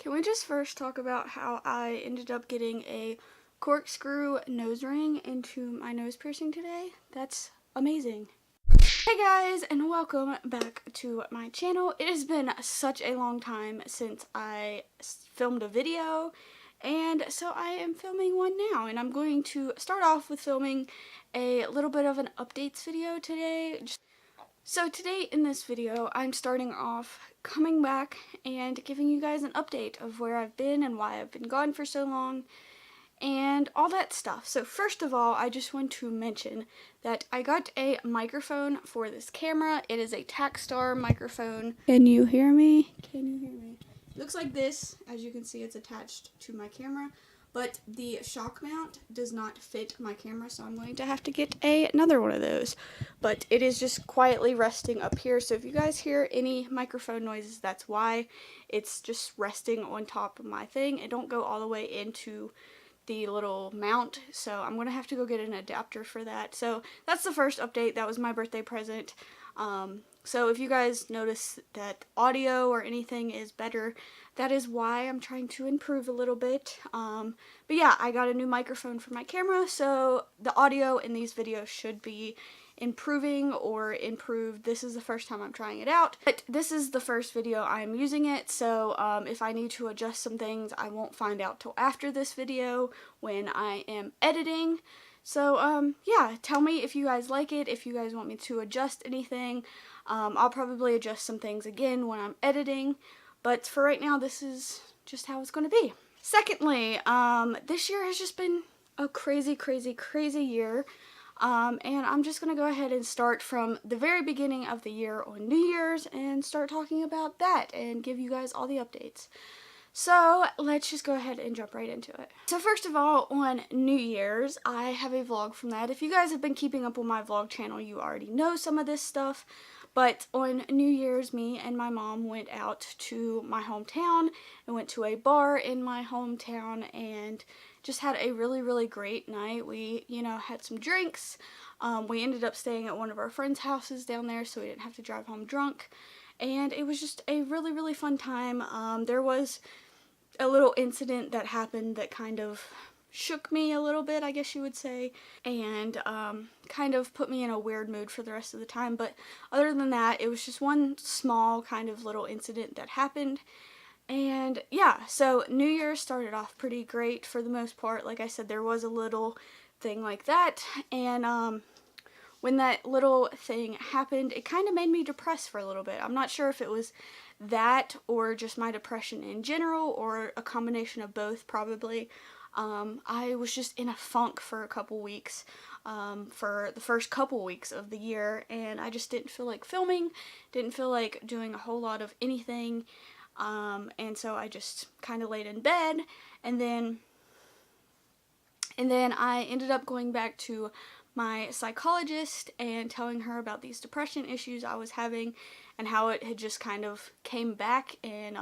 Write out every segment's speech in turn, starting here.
Can we just first talk about how I ended up getting a corkscrew nose ring into my nose piercing today? That's amazing. Hey guys, and welcome back to my channel. It has been such a long time since I filmed a video, and so I am filming one now, and I'm going to start off with filming a little bit of an updates video today. So today in this video, I'm starting off coming back and giving you guys an update of where I've been and why I've been gone for so long and all that stuff. So first of all, I just want to mention that I got a microphone for this camera. It is a Takstar microphone. Can you hear me? Can you hear me? It looks like this. As you can see, it's attached to my camera. But the shock mount does not fit my camera, so I'm going to have to get another one of those. But it is just quietly resting up here, so if you guys hear any microphone noises, that's why. It's just resting on top of my thing. It don't go all the way into the little mount, so I'm going to have to go get an adapter for that. So that's the first update. That was my birthday present. So if you guys notice that audio or anything is better, that is why I'm trying to improve a little bit. But yeah, I got a new microphone for my camera, so the audio in these videos should be improving or improved. This is the first time I'm trying it out, but this is the first video I'm using it, so if I need to adjust some things, I won't find out till after this video when I am editing. So yeah, tell me if you guys like it, if you guys want me to adjust anything. I'll probably adjust some things again when I'm editing, but for right now, this is just how it's going to be. Secondly, this year has just been a crazy year. And I'm just going to go ahead and start from the very beginning of the year on New Year's and start talking about that and give you guys all the updates. So let's just go ahead and jump right into it. So first of all, on New Year's, I have a vlog from that. If you guys have been keeping up on my vlog channel, you already know some of this stuff. But on New Year's, me and my mom went out to my hometown and went to a bar in my hometown and just had a really great night. We, had some drinks. We ended up staying at one of our friends' houses down there, so we didn't have to drive home drunk. And it was just a really fun time. There was a little incident that happened that kind of shook me a little bit, I guess you would say, and kind of put me in a weird mood for the rest of the time. But other than that, it was just one small kind of little incident that happened. And yeah, so New Year's started off pretty great for the most part. Like I said, there was a little thing like that, and when that little thing happened, it kind of made me depressed for a little bit. I'm not sure if it was that or just my depression in general or a combination of both, probably. I was just in a funk for a couple weeks, for the first couple weeks of the year, and I just didn't feel like filming, didn't feel like doing a whole lot of anything, and so I just kind of laid in bed, and then I ended up going back to my psychologist and telling her about these depression issues I was having and how it had just kind of came back. And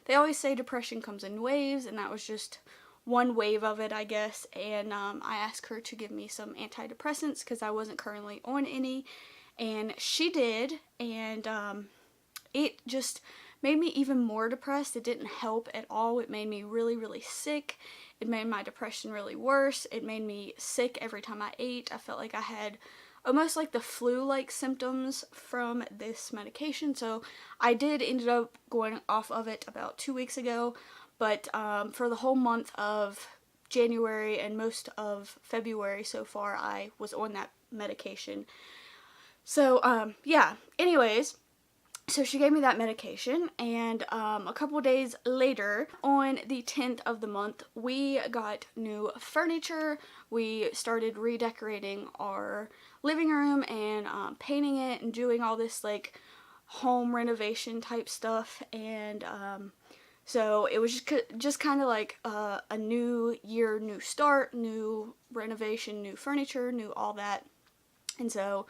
they always say depression comes in waves, and that was just one wave of it, I guess. And I asked her to give me some antidepressants because I wasn't currently on any, and she did, and it just made me even more depressed. It didn't help at all. It made me really sick. It made my depression really worse. It made me sick every time I ate. I felt like I had almost like the flu-like symptoms from this medication. So I did ended up going off of it about 2 weeks ago. But for the whole month of January and most of February so far, I was on that medication. So yeah, anyways, so she gave me that medication, and a couple days later, on the 10th of the month, we got new furniture. We started redecorating our living room and painting it and doing all this like home renovation type stuff, and so it was just kind of like a new year, new start, new renovation, new furniture, new all that. And so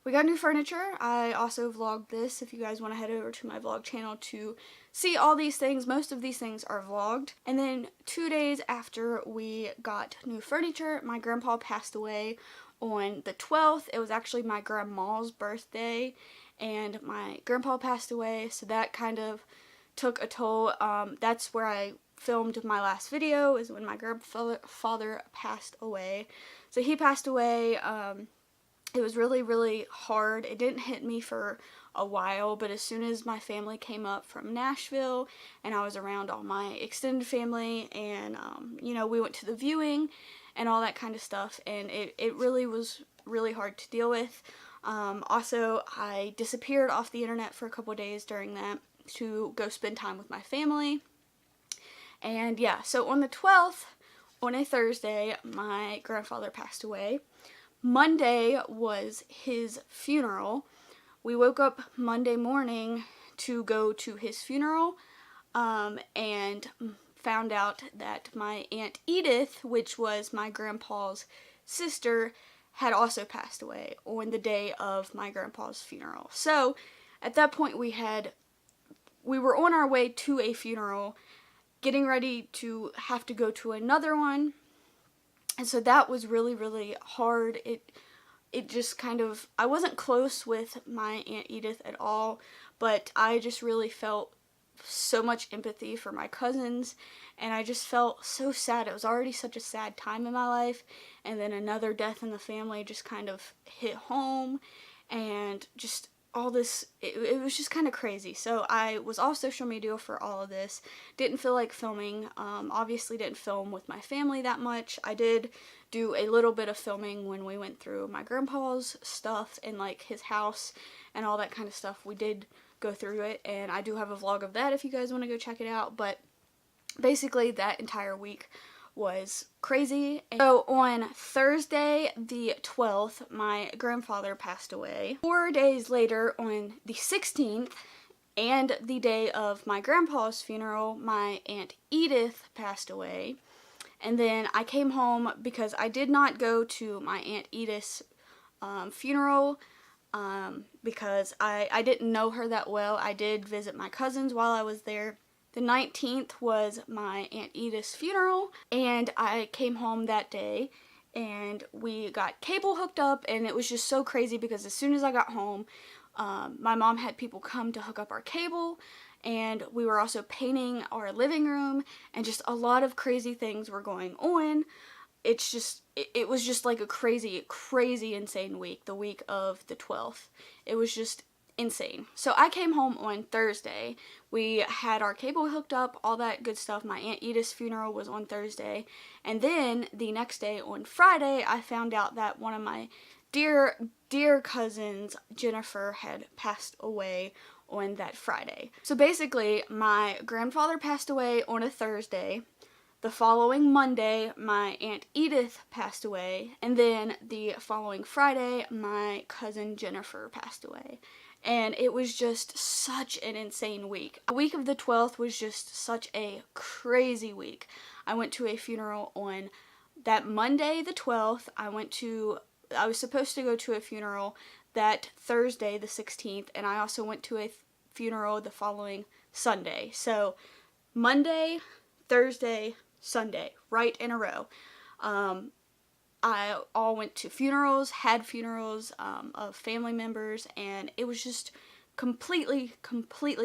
we got new furniture. I also vlogged this if you guys want to head over to my vlog channel to see all these things. Most of these things are vlogged. And then 2 days after we got new furniture, my grandpa passed away on the 12th. It was actually my grandma's birthday, and my grandpa passed away, so that kind of took a toll. That's where I filmed my last video, is when my grandfather passed away. So he passed away. It was really, really hard. It didn't hit me for a while, but as soon as my family came up from Nashville and I was around all my extended family, and you know, we went to the viewing and all that kind of stuff, and it really was really hard to deal with. Also, I disappeared off the internet for a couple of days during that to go spend time with my family. And yeah, so on the 12th, on a Thursday, my grandfather passed away. Monday was his funeral. We woke up Monday morning to go to his funeral, and found out that my Aunt Edith, which was my grandpa's sister, had also passed away on the day of my grandpa's funeral. So at that point we were on our way to a funeral, getting ready to have to go to another one. And so that was really, really hard. It just kind of, I wasn't close with my Aunt Edith at all, but I just really felt so much empathy for my cousins, and I just felt so sad. It was already such a sad time in my life, and then another death in the family just kind of hit home, and just all this, it was just kind of crazy. So I was off social media for all of this. Didn't feel like filming. Obviously didn't film with my family that much. I did do a little bit of filming when we went through my grandpa's stuff and like his house and all that kind of stuff. We did go through it, and I do have a vlog of that if you guys want to go check it out. But basically that entire week was crazy. So on Thursday the 12th, my grandfather passed away. 4 days later, on the 16th, and the day of my grandpa's funeral, my Aunt Edith passed away. And then I came home because I did not go to my Aunt Edith's funeral, because I didn't know her that well. I did visit my cousins while I was there. The 19th was my Aunt Edith's funeral, and I came home that day, and we got cable hooked up, and it was just so crazy because as soon as I got home, my mom had people come to hook up our cable, and we were also painting our living room, and just a lot of crazy things were going on. It's just, it was just like a crazy, crazy insane week, the week of the 12th. It was just insane. So I came home on Thursday. We had our cable hooked up, all that good stuff. My Aunt Edith's funeral was on Thursday. And then the next day, on Friday, I found out that one of my dear, dear cousins, Jennifer, had passed away on that Friday. So basically, my grandfather passed away on a Thursday. The following Monday, my Aunt Edith passed away. And then the following Friday, my cousin Jennifer passed away. And it was just such an insane week. The week of the 12th was just such a crazy week. I went to a funeral on that Monday, the 12th. I was supposed to go to a funeral that Thursday, the 16th, and I also went to a funeral the following Sunday. So Monday, Thursday, Sunday, right in a row. I all went to funerals, had funerals of family members, and it was just completely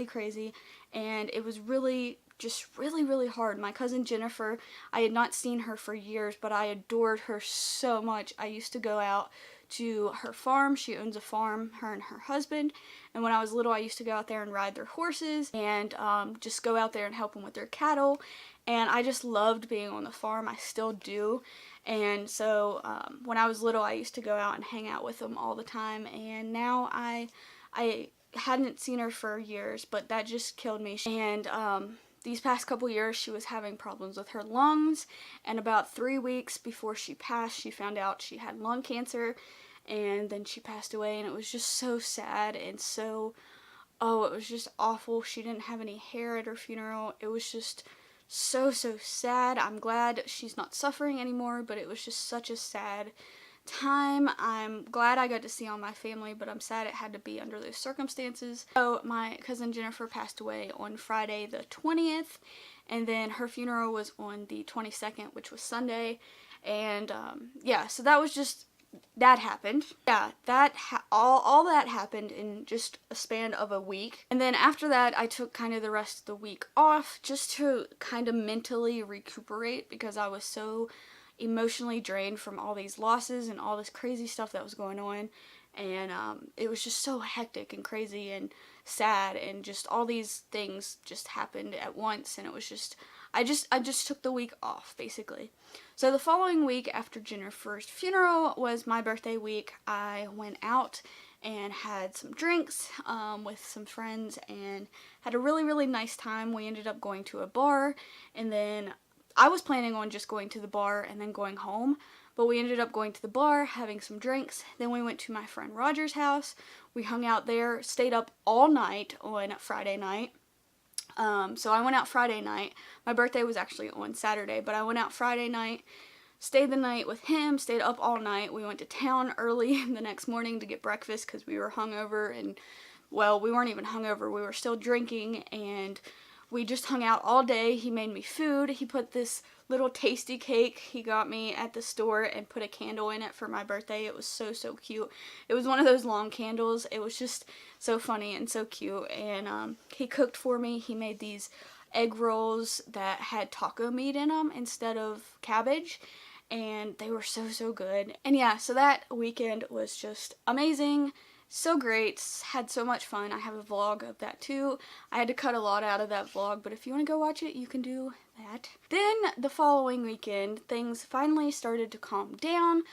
crazy, and it was really, just really hard. My cousin Jennifer, I had not seen her for years, but I adored her so much. I used to go out to her farm. She owns a farm, her and her husband, and when I was little I used to go out there and ride their horses, and just go out there and help them with their cattle, and I just loved being on the farm. I still do. And so when I was little I used to go out and hang out with them all the time, and now I hadn't seen her for years, but that just killed me. And these past couple years she was having problems with her lungs, and about 3 weeks before she passed, she found out she had lung cancer, and then she passed away, and it was just so sad, and so, oh, it was just awful. She didn't have any hair at her funeral. It was just so sad. I'm glad she's not suffering anymore, but it was just such a sad time. I'm glad I got to see all my family, but I'm sad it had to be under those circumstances. So my cousin Jennifer passed away on Friday the 20th, and then her funeral was on the 22nd, which was Sunday. And yeah, so that was just that happened. Yeah, all that happened in just a span of a week. And then after that, I took kind of the rest of the week off just to kind of mentally recuperate because I was so emotionally drained from all these losses and all this crazy stuff that was going on. And it was just so hectic and crazy and sad, and just all these things just happened at once, and it was just I just took the week off basically. So the following week after Jennifer's funeral was my birthday week. I went out and had some drinks with some friends and had a really nice time. We ended up going to a bar, and then I was planning on just going to the bar and then going home, but we ended up going to the bar, having some drinks. Then we went to my friend Roger's house. We hung out there, stayed up all night on Friday night. So I went out Friday night. My birthday was actually on Saturday, but I went out Friday night, stayed the night with him, stayed up all night. We went to town early the next morning to get breakfast because we were hungover, and, well, we weren't even hungover. We were still drinking, and we just hung out all day. He made me food. He put this little tasty cake he got me at the store and put a candle in it for my birthday. It was so cute. It was one of those long candles. It was just so funny and so cute. And he cooked for me. He made these egg rolls that had taco meat in them instead of cabbage, and they were so good. And yeah, so that weekend was just amazing. So great, had so much fun. I have a vlog of that too. I had to cut a lot out of that vlog, but if you want to go watch it, you can do that. Then the following weekend, things finally started to calm down.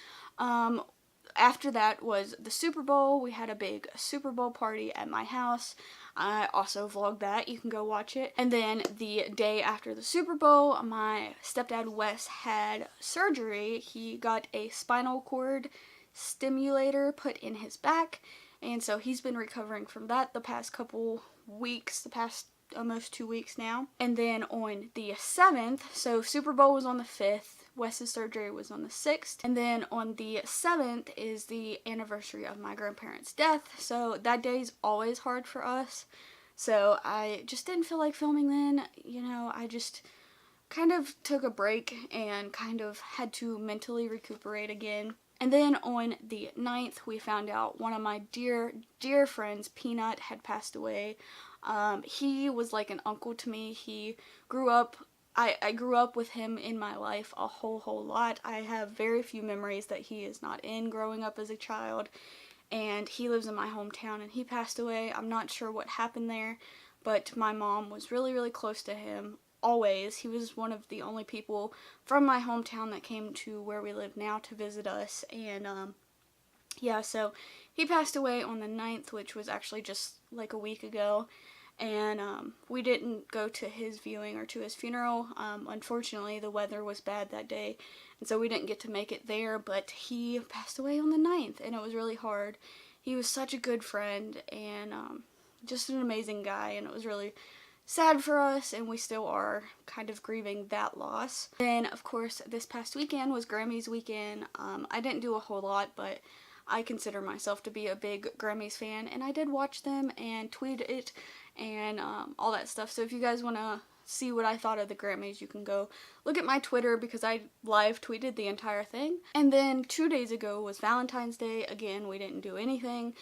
After that was the Super Bowl. We had a big Super Bowl party at my house. I also vlogged that. You can go watch it. And then the day after the Super Bowl, my stepdad Wes had surgery. He got a spinal cord stimulator put in his back, and so he's been recovering from that the past couple weeks, the past almost 2 weeks now. And then on the 7th, so Super Bowl was on the 5th, Wes's surgery was on the 6th, and then on the 7th is the anniversary of my grandparents' death, so that day's always hard for us. So I just didn't feel like filming then, you know, I just kind of took a break and kind of had to mentally recuperate again. And then on the 9th, we found out one of my dear friends, Peanut, had passed away. He was like an uncle to me. He grew up, I grew up with him in my life a whole lot. I have very few memories that he is not in growing up as a child. And he lives in my hometown, and he passed away. I'm not sure what happened there, but my mom was really close to him. Always. He was one of the only people from my hometown that came to where we live now to visit us. And yeah, so he passed away on the 9th, which was actually just like a week ago. And we didn't go to his viewing or to his funeral. Unfortunately, the weather was bad that day, and so we didn't get to make it there. But he passed away on the 9th, and it was really hard. He was such a good friend and just an amazing guy, and it was really sad for us, and we still are kind of grieving that loss. Then, of course, this past weekend was Grammys weekend. I didn't do a whole lot, but I consider myself to be a big Grammys fan, and I did watch them and tweet it and all that stuff. So if you guys want to see what I thought of the Grammys, you can go look at my Twitter because I live tweeted the entire thing. And then 2 days ago was Valentine's Day. Again, we didn't do anything.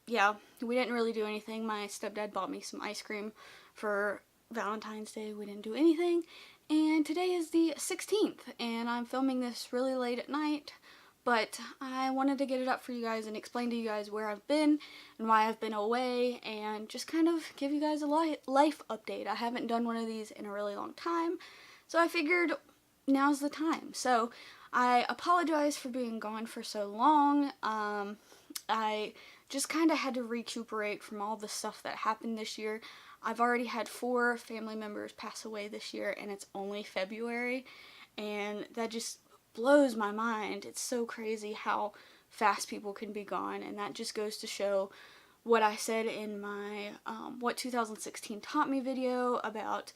Yeah, we didn't really do anything. My stepdad bought me some ice cream for Valentine's Day. We didn't do anything. And today is the 16th, and I'm filming this really late at night, but I wanted to get it up for you guys and explain to you guys where I've been and why I've been away, and just kind of give you guys a life update. I haven't done one of these in a really long time, so I figured now's the time. So I apologize for being gone for so long. I just kind of had to recuperate from all the stuff that happened this year. I've already had 4 family members pass away this year, and it's only February, and that just blows my mind. It's so crazy how fast people can be gone, and that just goes to show what I said in my What 2016 Taught Me video about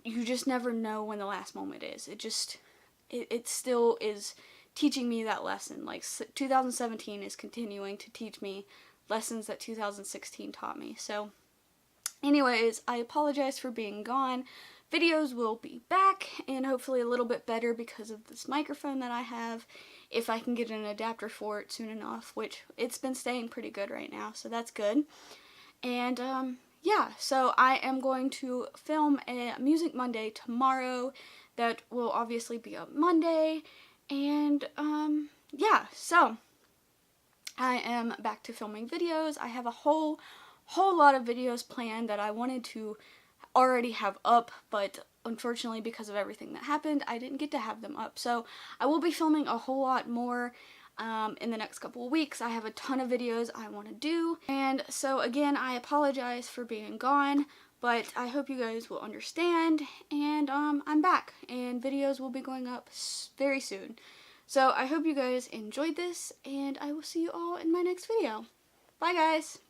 you just never know when the last moment is. It still is teaching me that lesson. Like 2017 is continuing to teach me lessons that 2016 taught me. So anyways, I apologize for being gone. videos will be back, and hopefully a little bit better because of this microphone that I have, if I can get an adapter for it soon enough, which it's been staying pretty good right now, so that's good. And yeah, so I am going to film a Music Monday tomorrow that will obviously be up Monday, and yeah, so I am back to filming videos. I have a whole lot of videos planned that I wanted to already have up, but unfortunately because of everything that happened, I didn't get to have them up. So I will be filming a whole lot more in the next couple of weeks. I have a ton of videos I want to do, and so again, I apologize for being gone, but I hope you guys will understand, and I'm back, and videos will be going up very soon. So I hope you guys enjoyed this, and I will see you all in my next video. Bye guys!